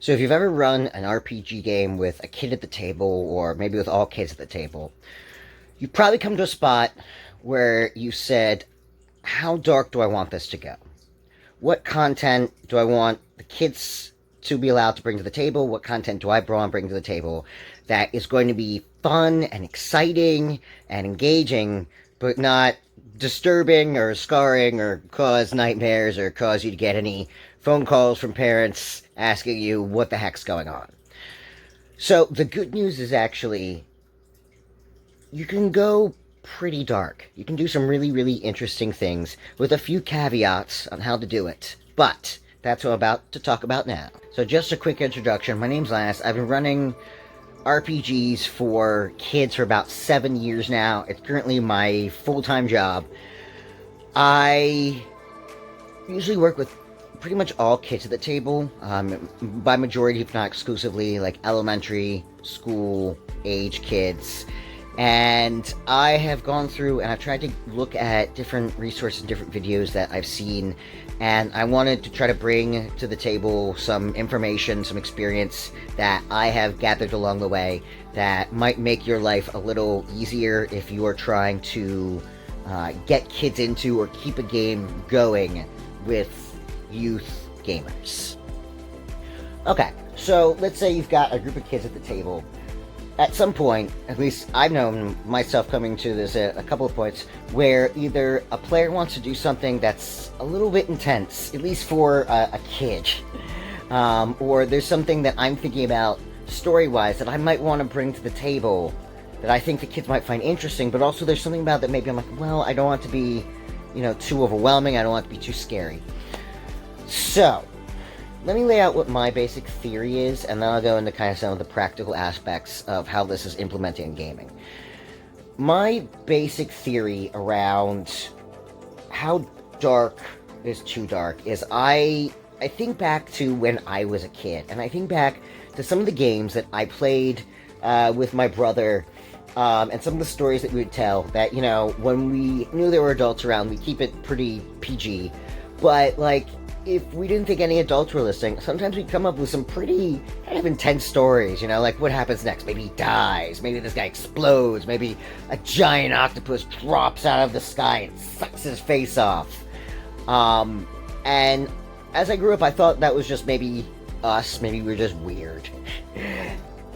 So if you've ever run an RPG game with a kid at the table, or maybe with all kids at the table, you've probably come to a spot where you said, how dark do I want this to go? What content do I want the kids to be allowed to bring to the table? What content do I want to bring to the table that is going to be fun and exciting and engaging, but not disturbing or scarring or cause nightmares or cause you to get any phone calls from parents asking you what the heck's going on? So the good news is actually you can go pretty dark. You can do some really, really interesting things with a few caveats on how to do it. But that's what I'm about to talk about now. So just a quick introduction. My name's Lance. I've been running RPGs for kids for about 7 years now. It's currently my full-time job. I usually work with pretty much all kids at the table, by majority, if not exclusively, like elementary school age kids. And I have gone through and I've tried to look at different resources and different videos that I've seen, and I wanted to try to bring to the table some information, some experience that I have gathered along the way that might make your life a little easier if you are trying to get kids into or keep a game going with youth gamers. Okay, so let's say you've got a group of kids at the table. At some point, at least I've known myself coming to this at a couple of points, where either a player wants to do something that's a little bit intense, at least for a kid, or there's something that I'm thinking about story-wise that I might want to bring to the table that I think the kids might find interesting, but also there's something about that maybe I'm like, well, I don't want it to be, too overwhelming, I don't want it to be too scary. So, let me lay out what my basic theory is, and then I'll go into kind of some of the practical aspects of how this is implemented in gaming. My basic theory around how dark is too dark is I think back to when I was a kid, and I think back to some of the games that I played with my brother, and some of the stories that we would tell that, when we knew there were adults around, we keep it pretty PG, but, if we didn't think any adults were listening, sometimes we'd come up with some pretty kind of intense stories, like what happens next? Maybe he dies, maybe this guy explodes, maybe a giant octopus drops out of the sky and sucks his face off. And as I grew up, I thought that was just maybe us, maybe we were just weird.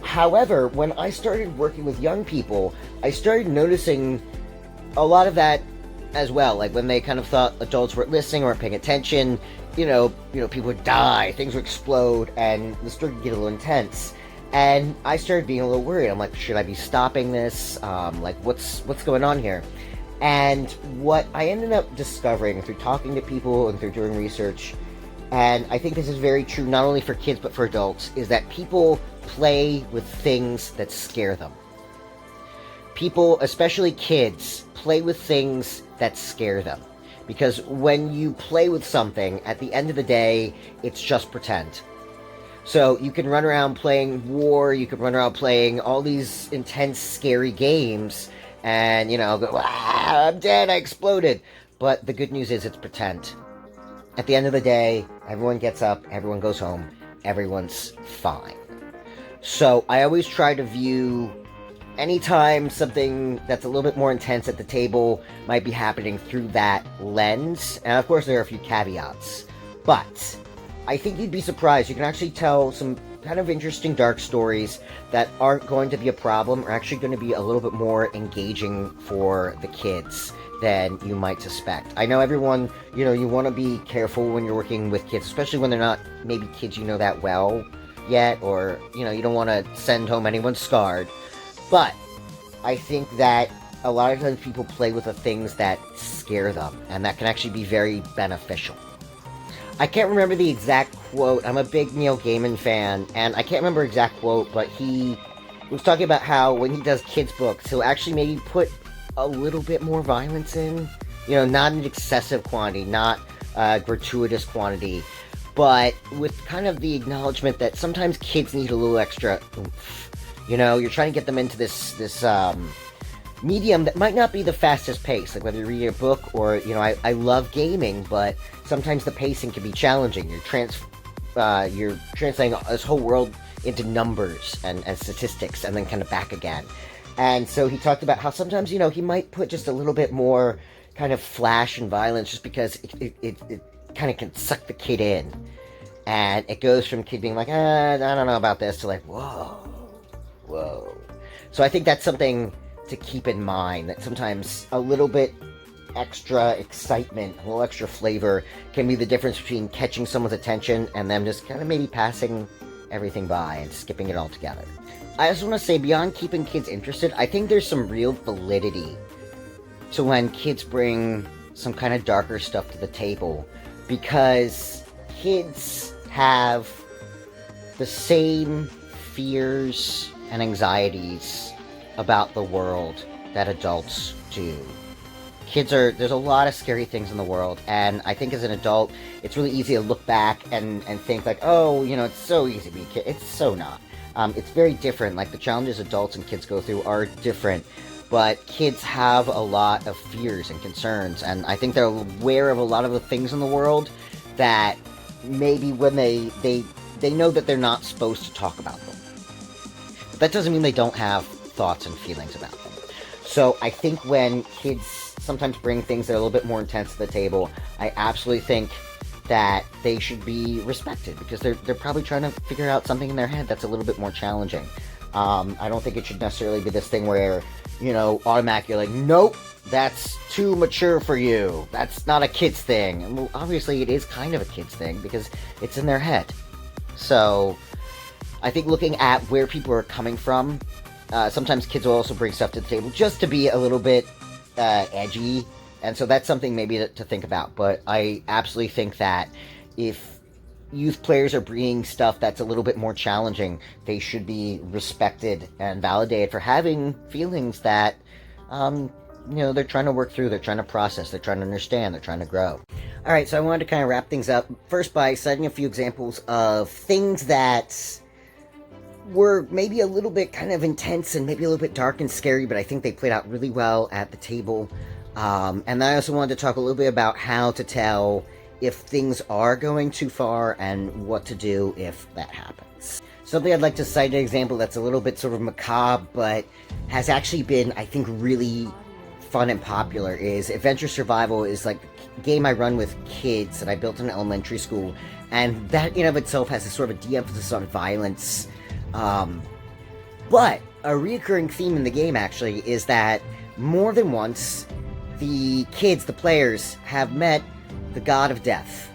However, when I started working with young people, I started noticing a lot of that as well, like when they kind of thought adults weren't listening or weren't paying attention, people would die, things would explode, and the story would get a little intense. And I started being a little worried. I'm like, should I be stopping this? What's going on here? And what I ended up discovering through talking to people and through doing research, and I think this is very true not only for kids but for adults, is that people play with things that scare them. People, especially kids, play with things that scare them. Because when you play with something, at the end of the day, it's just pretend. So you can run around playing war, you can run around playing all these intense, scary games, and, go, I'm dead, I exploded. But the good news is it's pretend. At the end of the day, everyone gets up, everyone goes home, everyone's fine. So I always try to view anytime something that's a little bit more intense at the table might be happening through that lens. And of course there are a few caveats. But I think you'd be surprised. You can actually tell some kind of interesting dark stories that aren't going to be a problem, or actually going to be a little bit more engaging for the kids than you might suspect. I know everyone, you want to be careful when you're working with kids, especially when they're not maybe kids you know that well yet, or, you don't want to send home anyone scarred. But I think that a lot of times people play with the things that scare them, and that can actually be very beneficial. I can't remember the exact quote. I'm a big Neil Gaiman fan, and I can't remember exact quote, but he was talking about how when he does kids' books, he'll actually maybe put a little bit more violence in. Not an excessive quantity, not a gratuitous quantity, but with kind of the acknowledgement that sometimes kids need a little extra oomph. You're trying to get them into this medium that might not be the fastest pace, like whether you're reading a book or, I love gaming, but sometimes the pacing can be challenging. You're you're translating this whole world into numbers and statistics, and then kind of back again. And so he talked about how sometimes, he might put just a little bit more kind of flash and violence just because it kind of can suck the kid in. And it goes from kid being like, I don't know about this, to like, whoa. So I think that's something to keep in mind, that sometimes a little bit extra excitement, a little extra flavor can be the difference between catching someone's attention and them just kind of maybe passing everything by and skipping it all together. I just want to say, beyond keeping kids interested, I think there's some real validity to when kids bring some kind of darker stuff to the table, because kids have the same fears and anxieties about the world that adults do. There's a lot of scary things in the world, and I think as an adult, it's really easy to look back and think like, oh, it's so easy to be a kid. It's so not. It's very different. Like, the challenges adults and kids go through are different, but kids have a lot of fears and concerns, and I think they're aware of a lot of the things in the world that maybe when they know that they're not supposed to talk about them. But that doesn't mean they don't have thoughts and feelings about them. So I think when kids sometimes bring things that are a little bit more intense to the table, I absolutely think that they should be respected, because they're probably trying to figure out something in their head that's a little bit more challenging. I don't think it should necessarily be this thing where, automatically you're like, nope, that's too mature for you. That's not a kid's thing. And well, obviously it is kind of a kid's thing because it's in their head. So I think looking at where people are coming from, sometimes kids will also bring stuff to the table just to be a little bit edgy. And so that's something maybe to think about. But I absolutely think that if youth players are bringing stuff that's a little bit more challenging, they should be respected and validated for having feelings that, they're trying to work through, they're trying to process, they're trying to understand, they're trying to grow. All right, so I wanted to kind of wrap things up first by citing a few examples of things that were maybe a little bit kind of intense and maybe a little bit dark and scary, but I think they played out really well at the table. And then I also wanted to talk a little bit about how to tell if things are going too far and what to do if that happens. Something I'd like to cite an example that's a little bit sort of macabre, but has actually been, I think, really fun and popular is Adventure Survival. Is like a game I run with kids that I built in an elementary school, and that in of itself has a sort of a de-emphasis on violence. But a recurring theme in the game actually is that more than once, the kids, the players, have met the god of death.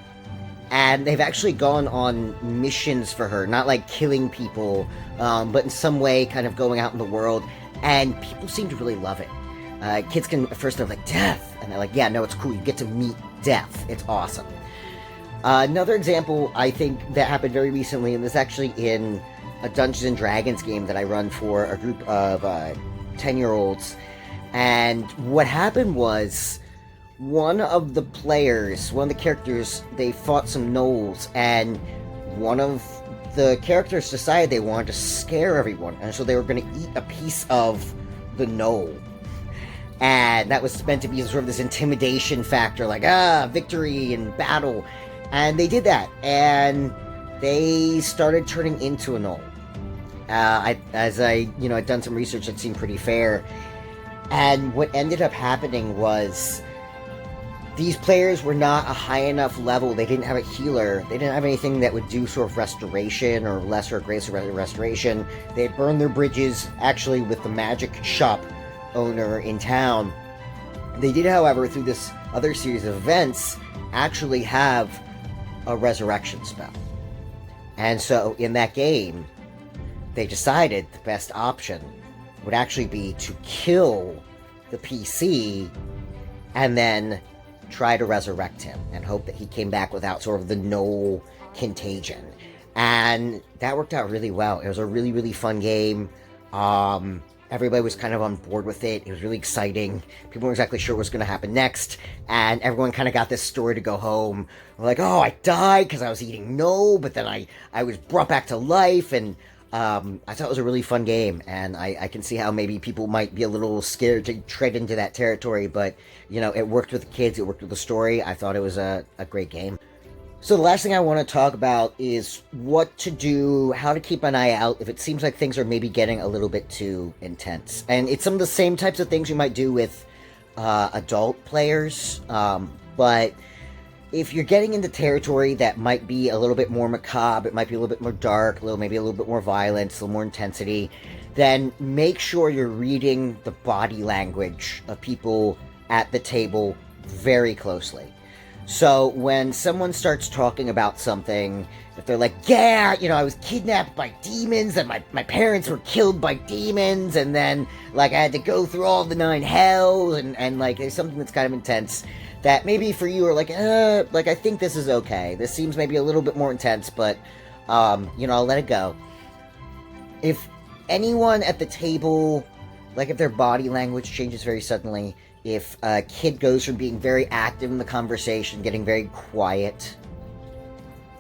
And they've actually gone on missions for her, not like killing people, but in some way kind of going out in the world. And people seem to really love it. Kids can, at first they're like, death! And they're like, yeah, no, it's cool, you get to meet death. It's awesome. Another example, I think, that happened very recently, and this is actually in a Dungeons & Dragons game that I run for a group of 10-year-olds. And what happened was, one of the characters, they fought some gnolls, and one of the characters decided they wanted to scare everyone, and so they were going to eat a piece of the gnoll. And that was meant to be sort of this intimidation factor, like, victory and battle. And they did that, and they started turning into a gnoll. I'd done some research that seemed pretty fair. And what ended up happening was these players were not a high enough level. They didn't have a healer. They didn't have anything that would do sort of restoration or lesser or greater restoration. They had burned their bridges, actually, with the magic shop owner in town. They did, however, through this other series of events, actually have a resurrection spell. And so, in that game, they decided the best option would actually be to kill the PC and then try to resurrect him and hope that he came back without sort of the gnoll contagion. And that worked out really well. It was a really, really fun game. Everybody was kind of on board with it. It was really exciting. People weren't exactly sure what was going to happen next. And everyone kind of got this story to go home. We're like, oh, I died because I was eating gnoll, but then I was brought back to life. And I thought it was a really fun game. And I can see how maybe people might be a little scared to tread into that territory. But, it worked with the kids. It worked with the story. I thought it was a great game. So the last thing I want to talk about is what to do, how to keep an eye out if it seems like things are maybe getting a little bit too intense. And it's some of the same types of things you might do with adult players, but if you're getting into territory that might be a little bit more macabre, it might be a little bit more dark, maybe a little bit more violence, a little more intensity, then make sure you're reading the body language of people at the table very closely. So when someone starts talking about something, if they're like, yeah, I was kidnapped by demons and my parents were killed by demons and then like I had to go through all the nine hells and like there's something that's kind of intense that maybe for you are like I think this is okay. This seems maybe a little bit more intense, but I'll let it go. If anyone at the table, like if their body language changes very suddenly, if a kid goes from being very active in the conversation, getting very quiet,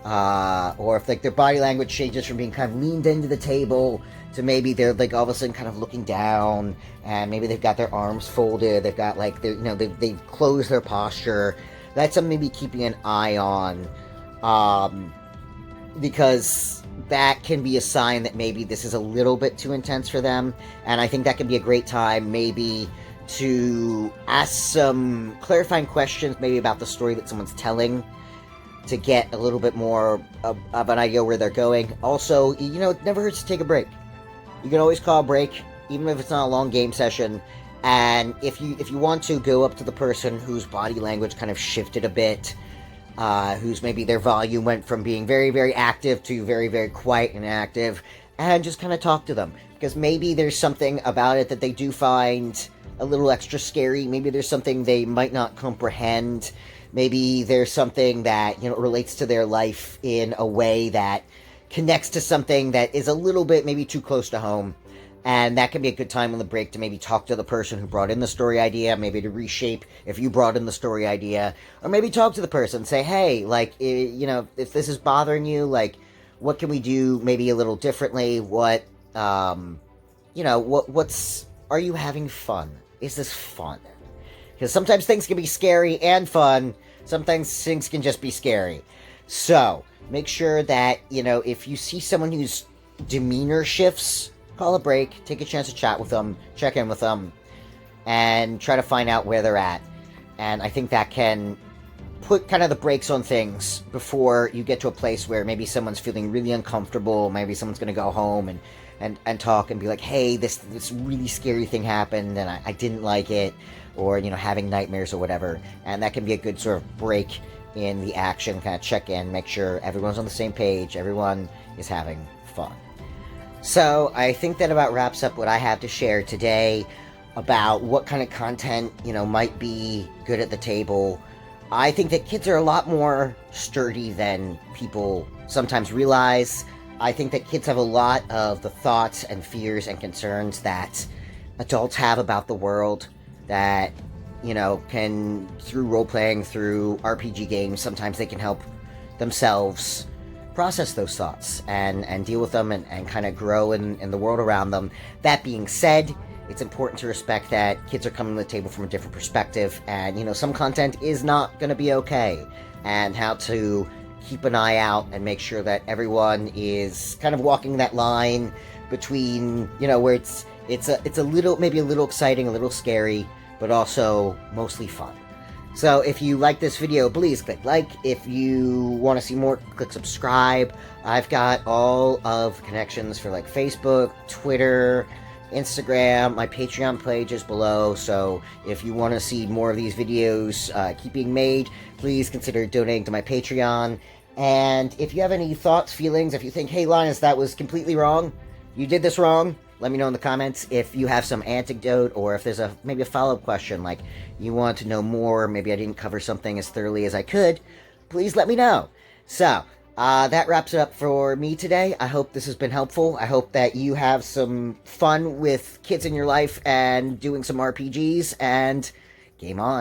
or if like their body language changes from being kind of leaned into the table to maybe they're like all of a sudden kind of looking down, and maybe they've got their arms folded, they've got like they've closed their posture. That's something to be keeping an eye on, because that can be a sign that maybe this is a little bit too intense for them, and I think that can be a great time maybe to ask some clarifying questions maybe about the story that someone's telling to get a little bit more of an idea where they're going. Also, it never hurts to take a break. You can always call a break, even if it's not a long game session, and if you want to, go up to the person whose body language kind of shifted a bit, whose maybe their volume went from being very, very active to very, very quiet and active, and just kind of talk to them, because maybe there's something about it that they do find a little extra scary. Maybe there's something they might not comprehend. Maybe there's something that relates to their life in a way that connects to something that is a little bit maybe too close to home, and that can be a good time on the break to maybe talk to the person who brought in the story idea, maybe to reshape if you brought in the story idea, or maybe talk to the person, say, hey, like, if this is bothering you, like, what can we do maybe a little differently? What, what's, are you having fun? Is this fun? Because sometimes things can be scary and fun. Sometimes things can just be scary. So, make sure that, if you see someone whose demeanor shifts, call a break, take a chance to chat with them, check in with them, and try to find out where they're at. And I think that can put kind of the brakes on things before you get to a place where maybe someone's feeling really uncomfortable, maybe someone's going to go home and talk and be like, hey, this really scary thing happened and I didn't like it, or, having nightmares or whatever. And that can be a good sort of break in the action, kind of check in, make sure everyone's on the same page, everyone is having fun. So I think that about wraps up what I have to share today about what kind of content, might be good at the table. I think that kids are a lot more sturdy than people sometimes realize. I think that kids have a lot of the thoughts and fears and concerns that adults have about the world that, can, through role-playing, through RPG games, sometimes they can help themselves process those thoughts and deal with them and kind of grow in the world around them. That being said, it's important to respect that kids are coming to the table from a different perspective, and, some content is not going to be okay, and how to keep an eye out and make sure that everyone is kind of walking that line between, where it's a little, maybe a little exciting, a little scary, but also mostly fun. So if you like this video, please click like. If you want to see more, click subscribe. I've got all of connections for like Facebook, Twitter, Instagram, my Patreon page is below, so if you want to see more of these videos keep being made, please consider donating to my Patreon. And if you have any thoughts, feelings, if you think, hey Linus, that was completely wrong, you did this wrong, let me know in the comments. If you have some anecdote, or if there's maybe a follow-up question, like you want to know more, maybe I didn't cover something as thoroughly as I could, please let me know. So, that wraps it up for me today. I hope this has been helpful. I hope that you have some fun with kids in your life and doing some RPGs, and game on.